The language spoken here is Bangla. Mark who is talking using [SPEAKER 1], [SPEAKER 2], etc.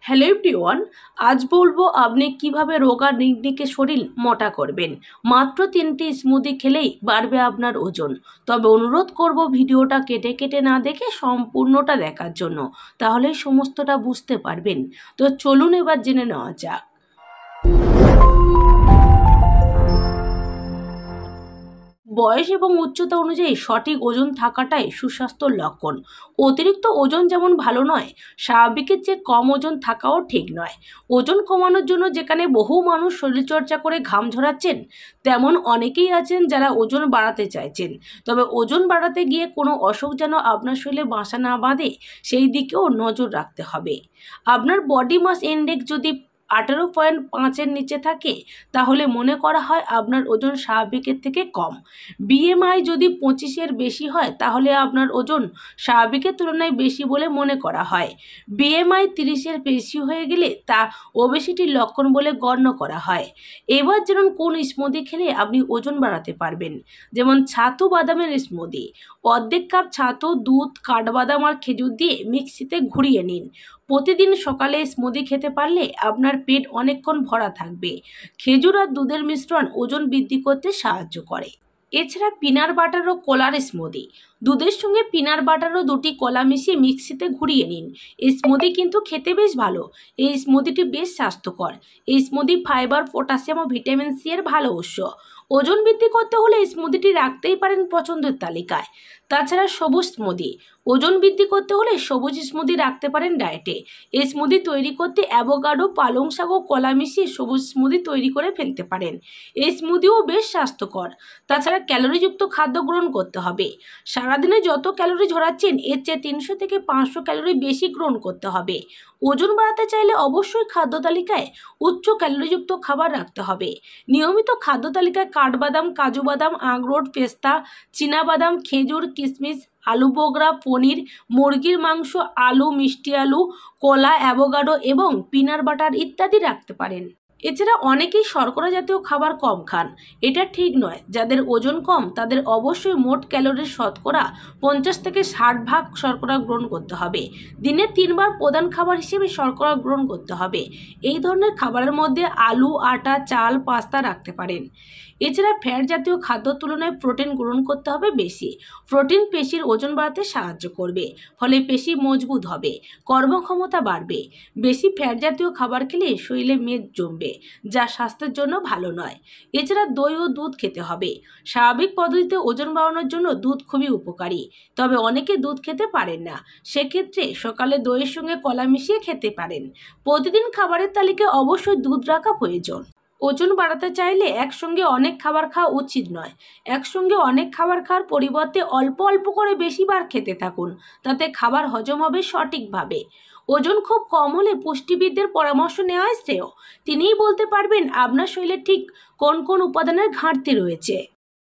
[SPEAKER 1] হ্যালো এভরিওয়ান, আজ বলবো আপনি কিভাবে রোগা নিকনিকে শরীর মোটা করবেন। মাত্র 3টি স্মুদি খেলেই বাড়বে আপনার ওজন। তবে অনুরোধ করব ভিডিওটা কেটে কেটে না দেখে সম্পূর্ণটা দেখার জন্য, তাহলেই সমস্তটা বুঝতে পারবেন। তো চলুন এবার জেনে নেওয়া যাক। বয়স এবং উচ্চতা অনুযায়ী সঠিক ওজন থাকাটাই সুস্বাস্থ্যর লক্ষণ। অতিরিক্ত ওজন যেমন ভালো নয়, স্বাভাবিকের চেয়ে কম ওজন থাকাও ঠিক নয়। ওজন কমানোর জন্য যেখানে বহু মানুষ শরীরচর্চা করে ঘাম ঝরাচ্ছেন, তেমন অনেকেই আছেন যারা ওজন বাড়াতে চাইছেন। তবে ওজন বাড়াতে গিয়ে কোনো অসুখ যেন আপনার শরীরে বাসা না বাঁধে, সেই দিকেও নজর রাখতে হবে। আপনার বডি মাস ইনডেক্স যদি 18.5-এর নিচে থাকে, তাহলে মনে করা হয় আপনার ওজন স্বাভাবিকের থেকে কম। বিএমআই যদি 25-এর বেশি হয়, তাহলে আপনার ওজন স্বাভাবিকের তুলনায় বেশি বলে মনে করা হয়। বিএমআই 30-এর বেশি হয়ে গেলে তা ওবেসিটির লক্ষণ বলে গণ্য করা হয়। এবার যেমন কোন স্মুদি খেলে আপনি ওজন বাড়াতে পারবেন, যেমন ছাতু বাদামের স্মুদি। অর্ধেক কাপ ছাতু, দুধ, কাঠবাদাম আর খেজুর দিয়ে মিক্সিতে ঘুরিয়ে নিন। প্রতিদিন সকালে স্মুদি খেতে পারলে আপনার পেট অনেকক্ষণ ভরা থাকবে। খেজুর আর দুধের মিশ্রণ ওজন বৃদ্ধি করতে সাহায্য করে। এছাড়া পিনাট বাটার ও কলার স্মুদি। দুধের সঙ্গে পিনাট বাটার ও 2টি কলা মিশিয়ে মিক্সিতে ঘুরিয়ে নিন। এই স্মুদি কিন্তু খেতে বেশ ভালো। এই স্মুদিটি বেশ স্বাস্থ্যকর। এই স্মুদি ফাইবার, পটাশিয়াম ও ভিটামিন সি এর ভালো উৎস। ওজন বৃদ্ধি করতে হলে এই স্মুদিটি রাখতেই পারেন পছন্দের তালিকায়। তাছাড়া সবুজ স্মুদি। ওজন বৃদ্ধি করতে হলে সবুজ স্মুদি রাখতে পারেন ডায়েটে। এই স্মুদি তৈরি করতে অ্যাভোকাডো, পালং শাক ও কলা মিশিয়ে সবুজ স্মুদি তৈরি করে ফেলতে পারেন। এই স্মুদিও বেশ স্বাস্থ্যকর। তাছাড়া ক্যালোরিযুক্ত খাদ্য গ্রহণ করতে হবে। সারাদিনে যত ক্যালোরি ঝরাচ্ছেন, এর চেয়ে 300 থেকে 500 ক্যালোরি বেশি গ্রহণ করতে হবে। ওজন বাড়াতে চাইলে অবশ্যই খাদ্য তালিকায় উচ্চ ক্যালোরিযুক্ত খাবার রাখতে হবে। নিয়মিত খাদ্য তালিকায় কাঠবাদাম, কাজু বাদাম, আখরোট, পেস্তা, চীনাবাদাম, খেজুর, কিশমিশ, আলু বোখরা, পনির, মুরগির মাংস, আলু, মিষ্টি আলু, কলা, অ্যাভোকাডো এবং পিনাট বাটার ইত্যাদি রাখতে পারেন। এছাড়া অনেকেই শর্করা জাতীয় খাবার কম খান। এটা ঠিক নয়। যাদের ওজন কম, তাদের অবশ্যই মোট ক্যালোরির শতকরা 50 থেকে 60% শর্করা গ্রহণ করতে হবে। দিনে 3 বার প্রধান খাবার হিসেবে শর্করা গ্রহণ করতে হবে। এই ধরনের খাবারের মধ্যে আলু, আটা, চাল, পাস্তা রাখতে পারেন। এছাড়া ফ্যাট জাতীয় খাদ্যর তুলনায় প্রোটিন গ্রহণ করতে হবে বেশি। প্রোটিন পেশির ওজন বাড়াতে সাহায্য করবে, ফলে পেশি মজবুত হবে, কর্মক্ষমতা বাড়বে। বেশি ফ্যাট জাতীয় খাবার খেলে শরীরে মেদ জমবে, যা স্বাস্থ্যের জন্য ভালো নয়। এছাড়া দই ও দুধ খেতে হবে। স্বাভাবিক পদ্ধতিতে ওজন বাড়ানোর জন্য দুধ খুবই উপকারী। তবে অনেকে দুধ খেতে পারেন না। সেক্ষেত্রে সকালে দইয়ের সঙ্গে কলা মিশিয়ে খেতে পারেন। প্রতিদিন খাবারের তালিকায় অবশ্যই দুধ রাখা প্রয়োজন। ওজন বাড়াতে চাইলে একসঙ্গে অনেক খাবার খাওয়া উচিত নয়। একসঙ্গে অনেক খাবার খাওয়ার পরিবর্তে অল্প অল্প করে বেশিবার খেতে থাকুন। তাতে খাবার হজম হবে সঠিকভাবে। ওজন খুব কম হলে পুষ্টিবিদদের পরামর্শ নেওয়াই শ্রেয়। তিনিই বলতে পারবেন আপনার শরীরে ঠিক কোন কোন উপাদানের ঘাটতি রয়েছে।